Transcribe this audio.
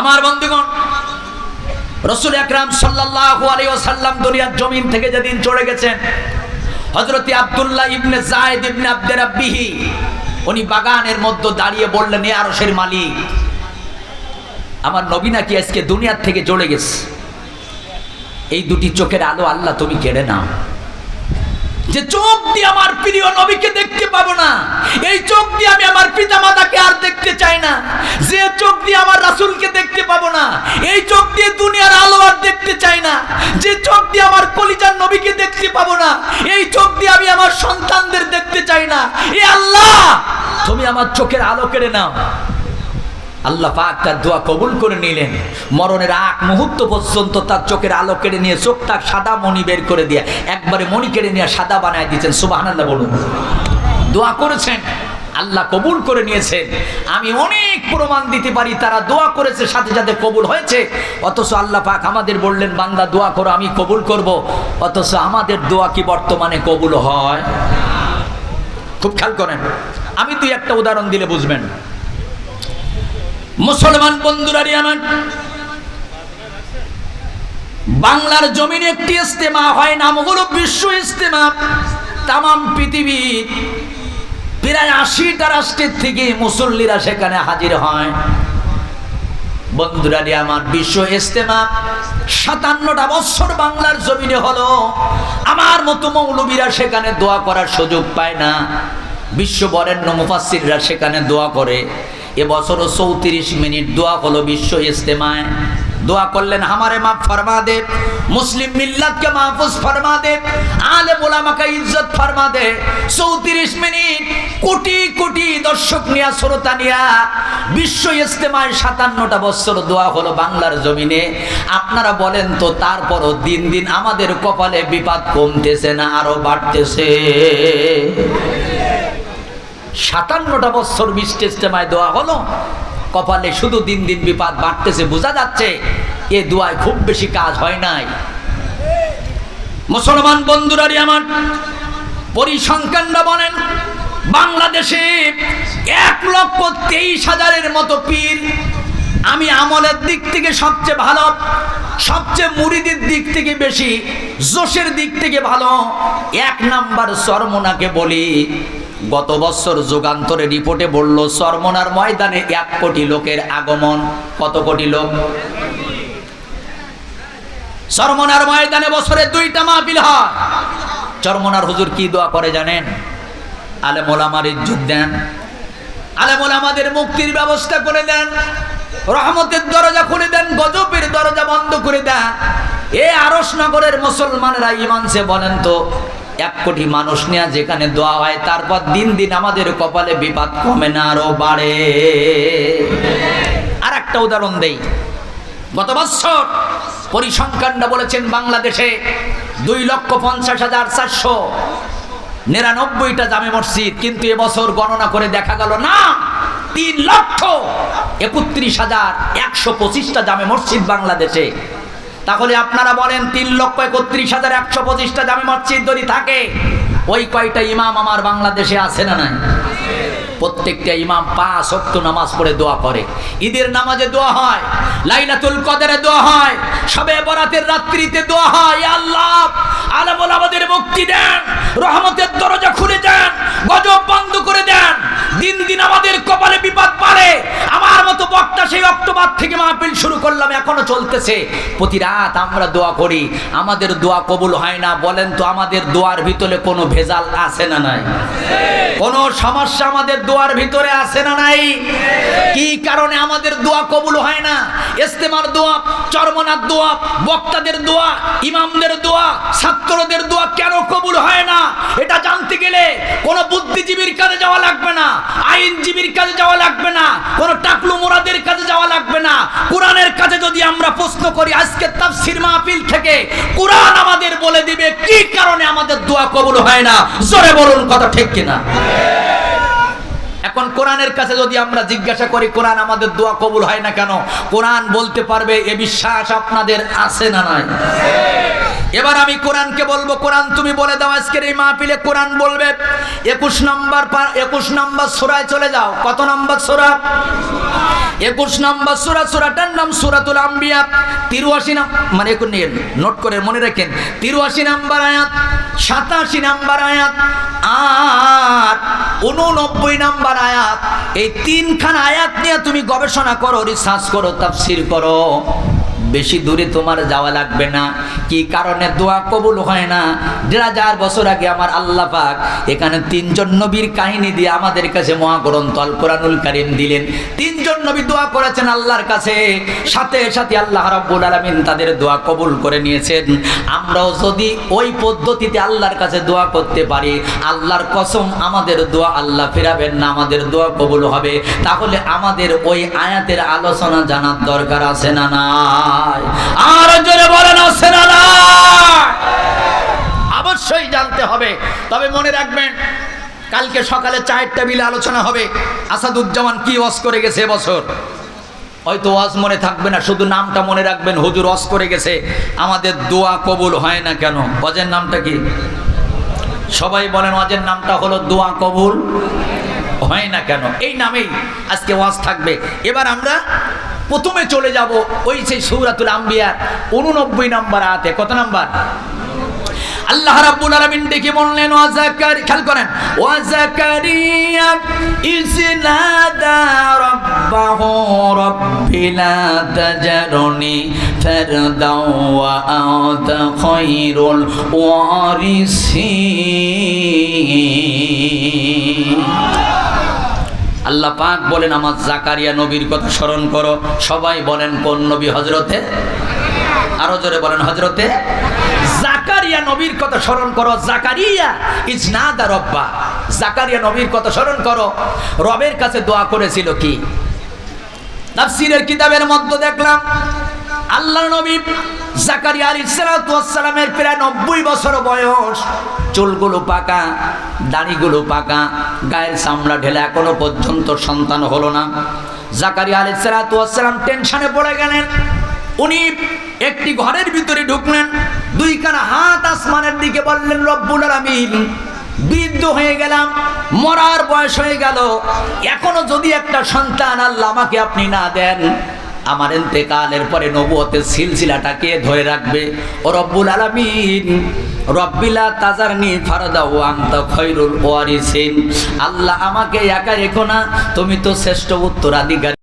আমার বন্ধুগণ, রাসূল আকরাম সাল্লাল্লাহু আলাইহি ওয়াসাল্লাম দুনিয়ার জমিন থেকে যেদিন চলে গেছেন, হযরত আব্দুল্লাহ ইবনে যায়েদ ইবনে আব্দে রাব্বিহি উনি বাগানের মধ্যে দাঁড়িয়ে বললেন, এ আরশের মালিক, আমার নবী নাকি আজকে দুনিয়ার থেকে চলে গেছে, এই দুটি চোখের আলো আল্লাহ তুমি কেড়ে নাও। যে চোখ দিয়ে আমার প্রিয় নবীকে দেখতে পাবো না, এই চোখ দিয়ে আমি আমার পিতামাতাকে আর দেখতে চাই না। যে চোখ দিয়ে আমার রাসূলকে দেখতে পাবো না, এই চোখ দিয়ে দুনিয়ার আলো আর দেখতে চাই না। যে চোখ দিয়ে আমার কলিজার নবীকে দেখতে পাবো না, এই চোখ দিয়ে আমি আমার সন্তানদের দেখতে চাই না। এ আল্লাহ, তুমি আমার চোখের আলো কেড়ে নাও। আল্লাহ পাক তার দোয়া কবুল করে নিলেন। মরণের আগ মুহূর্ত পর্যন্ত তার চোখের আলো কেড়ে নিয়ে চোখটা সাদা মণি বের করে দিয়ে একবারে মণি কেড়ে নিয়ে সাদা বানায় দিয়েছেন। সুবহানাল্লাহ বলুন। দোয়া করেছেন, আল্লাহ কবুল করে নিয়েছেন। আমি অনেক প্রমাণ দিতে পারি তারা দোয়া করেছে, সাথে সাথে কবুল হয়েছে। অথচ আল্লাহ পাক আমাদের বললেন, বান্দা দোয়া করো, আমি কবুল করব। অথচ আমাদের দোয়া কি বর্তমানে কবুল হয়? খুব খেয়াল করেন, আমি দুই একটা উদাহরণ দিলে বুঝবেন। মুসলমান বন্ধুরা, আমার বাংলার জমিনে একটি ইজতেমা হয়, নাম হলো বিশ্ব ইজতেমা। তামাম পৃথিবীর প্রায় 80টা রাষ্ট্রের থেকে মুসল্লিরা সেখানে হাজির হয়। বন্ধুরা আমার, বিশ্ব ইজতেমা 57টা বছর বাংলার জমিনে হলো। আমার মতো মৌলবীরা সেখানে দোয়া করার সুযোগ পায় না। বিশ্ব বরেণ্য মুফাসসিররা সেখানে দোয়া করে। এবছরও 34 মিনিট দোয়া হলো বিশ্ব ইজতেমায়। দোয়া করলেন, হামারে মাফ ফরমা দে, মুসলিম মিল্লাত কে মাহফুজ ফরমা দে, আলেম উলামা কা ইজ্জত ফরমা দে। 34 মিনিট কোটি কোটি দর্শক নিয়া, শ্রোতা নিয়া বিশ্ব ইজতেমায় 57টা বছর দোয়া হলো বাংলার জমিনে। আপনারা বলেন তো, তারপরও দিন দিন আমাদের কপালে বিপদ কমতেছে না আরো বাড়তেছে? 57টা বছর বিশ্ব ইজতেমায় দোয়া হলো, কপালে শুধু দিন দিন বিপদ বাড়তেছে। বোঝা যাচ্ছে এ দোয়ায় খুব বেশি কাজ হয় নাই। মুসলমান বন্ধুরা আমার, পরিসংখ্যানরা বলেন বাংলাদেশে 1,23,000-এর মতো পীর। আমি আমলের দিক থেকে সবচেয়ে ভালো, সবচেয়ে মুরিদের দিক থেকে বেশি, জোশের দিক থেকে ভালো 1 নাম্বার চরমোনাকে বলি। গত বছর যুগান্তরে রিপোর্টে বলল, চরমোনার ময়দানে 1 কোটি লোকের আগমন। কত কোটি লোক? চরমোনার ময়দানে বছরে 2টা মাহফিল হয়। চরমোনার হুজুর কি দোয়া করে জানেন? আলেম ওলামার ইজ্জত দেন, আলেম ওলামাদের মুক্তির ব্যবস্থা করে দেন, রহমতের দরজা খুলে দেন, গজবের দরজা বন্ধ করে দেন। এ আরশনগরের মুসলমানেরা ইমানসে বলেন তো, 1 কোটি মানুষ নিয়ে যেখানে দোয়া হয়, তারপর দিন দিন আমাদের কপালে বিপদ কমে না আরো বাড়ে। আর একটা উদাহরণ দেই। গত বছর পরিসংখ্যানরা বলেছেন বাংলাদেশে 2,50,499টা জামে মসজিদ, কিন্তু এবছর গণনা করে দেখা গেল না, 3,31,125টা জামে মসজিদ বাংলাদেশে। তাহলে আপনারা বলেন, 3,31,125টা জামে মসজিদ যদি থাকে, ওই কয়টা ইমাম আমার বাংলাদেশে আছে না নাই? প্রত্যেকটা ইমাম 5 ওয়াক্ত নামাজ পড়ে দোয়া করে। ঈদের নামাজে দোয়া হয়, লাইলাতুল কদরে দোয়া হয়, শবে বরাতের রাত্রিতে দোয়া হয়। ইয়া আল্লাহ, আলেম ওলামাদের মুক্তি দেন, রহমতের দরজা খুলে দেন, গজব বন্ধ করে দেন। দিন দিন আমাদের কপালে বিপদ বাড়ে। আমার মতো বক্তা সেই অক্টোবর থেকে মাহফিল শুরু করলাম, এখনো চলতেছে। প্রতি রাত আমরা দোয়া করি, আমাদের দোয়া কবুল হয় না। বলেন তো, আমাদের দোয়ার ভিতরে কোনো ভেজাল আছে না নাই? কোনো সমস্যা আমাদের দোয়ার ভিতরে আছে না নাই? কি কারণে আমাদের দোয়া কবুল হয় না? ইজতেমার দোয়া, চরমোনার দোয়া, বক্তাদের দোয়া, ইমামদের দোয়া, ছাত্রদের দোয়া কেন কবুল হয় না? এটা জানতে গেলে কোনো বুদ্ধিজীবীর কাছে যাওয়া লাগবে না, আইনজীবীর কাছে যাওয়া লাগবে না, কোনো টাকলু মোরাদের কাছে যাওয়া লাগবে না। কোরআনের কাছে যদি আমরা প্রশ্ন করি, আজকে তাফসীর মাহফিল থেকে কোরআন আমাদের বলে দিবে কি কারণে আমাদের দোয়া কবুল হয় না। জোরে বলুন, কথা ঠিক কিনা? এখন কোরআনের কাছে যদি আমরা জিজ্ঞাসা করি, কোরআন আমাদের দোয়া কবুল হয় না কেন, কোরআন বলতে পারবে। এ বিশ্বাস আপনাদের আছে না নাই? এবার আমি কোরআনকে বলবো, কোরআন তুমি বলে দাও আজকের এই মাহফিলে কোরআন বলবে। 21 নম্বর সূরায় চলে যাও। কত নম্বর সূরা? 21 নম্বর সূরা। সূরাটার নাম সূরাতুল আম্বিয়া। 83 মানে এখন নিয়ে নোট করে মনে রাখেন, 83 নম্বর আয়াত, 87 নম্বর আয়াত আর 89 নম্বর আয়াত। এই তিনখানা আয়াত নিয়ে তুমি গবেষণা করো, রিসার্চ করো, তাফসীর করো। বেশি দূরে তোমার যাওয়া লাগবে না। কি কারণে দোয়া কবুল হয় না? 1000 বছর আগে আমার আল্লাহ পাক এখানে 3 জন নবীর কাহিনী দিয়ে আমাদের কাছে মহাগ্রন্থ আল কোরআনুল কারীম দিলেন। 3 জন নবী দোয়া করেছেন আল্লাহর কাছে, সাথে সাথে আল্লাহ রাব্বুল আলামিন তাদের দোয়া কবুল করে নিয়েছেন। আমরাও যদি ওই পদ্ধতিতে আল্লাহর কাছে দোয়া করতে পারি, আল্লাহর কসম আমাদের দোয়া আল্লাহ ফেরাবেন না, আমাদের দোয়া কবুল হবে। তাহলে আমাদের ওই আয়াতের আলোচনা জানার দরকার আছে না না? আর জোরে বলেন আছে না না? অবশ্যই জানতে হবে। তবে মনে রাখবেন, কালকে সকালে 4 টেবিলে আলোচনা হবে আসাদুজ্জামান কি ওয়াজ করে গেছে এবছর। হয়তো ওয়াজ মনে থাকবে না, শুধু নামটা মনে রাখবেন, হুজুর ওয়াজ করে গেছে আমাদের দোয়া কবুল হয় না কেন। ওয়াজের নামটা কি? সবাই বলেন, ওয়াজের নামটা হলো দোয়া কবুল হয় না কেন। এই নামেই আজকে ওয়াজ থাকবে। এবার আমরা প্রথমে চলে যাব ওই সেই সূরাতুল আম্বিয়া 89 নম্বর আয়াতে। কত নম্বর? আল্লাহ রাব্বুল আলামিন ডেকে বললেন, ওয়া যাকারিয়া, খেয়াল করেন, ওয়া যাকারিয়া ইজনাদা রাব্বাহু রাব্বি লা তাজরনি ফারদাও ওয়া আনতা খায়রুল ওয়ারিসিন। আল্লাহ পাক বলেন, আমার জাকারিয়া নবীর কথা স্মরণ করো। সবাই বলেন কোন নবী? হযরতে, আরো জোরে বলেন, হযরতে জাকারিয়া নবীর কথা স্মরণ করো। জাকারিয়া ইজনাদা রাব্বা, জাকারিয়া নবীর কথা স্মরণ করো। রবের কাছে দোয়া করেছিল কি? তাফসীরের কিতাবের মধ্যে দেখলাম আল্লাহর নবী জাকারিয়া আলাইহিস সালাতু ওয়াস সালামের প্রায় 90 বছর বয়স, চুলগুলো পাকা, দাড়িগুলো পাকা, গায়ের চামড়া ঢেলে, এখনো পর্যন্ত সন্তান হলো না। জাকারিয়া আলাইহিস সালাতু ওয়াস সালাম টেনশনে পড়ে গেলেন। উনি একটি ঘরের ভিতরে ঢুকলেন, 2 খানা হাত আসমানের দিকে, বললেন, রব্বুল আলামিন, বৃদ্ধ হয়ে গেলাম, মরার বয়স হয়ে গেল, এখনো যদি একটা সন্তান আল্লাহ আমাকে আপনি না দেন, আমার ইন্তেকালের পরে নবুয়তের সিলসিলাটা কে ধরে রাখবে? ও রব্বুল আলামিন, রব্বিলা তাজারনি ফারদা ওয়া আনতা খায়রুল ওয়ারিসিন, আল্লাহ আমাকে একা রেখো না, তুমি তো শ্রেষ্ঠ উত্তরাধিকারী।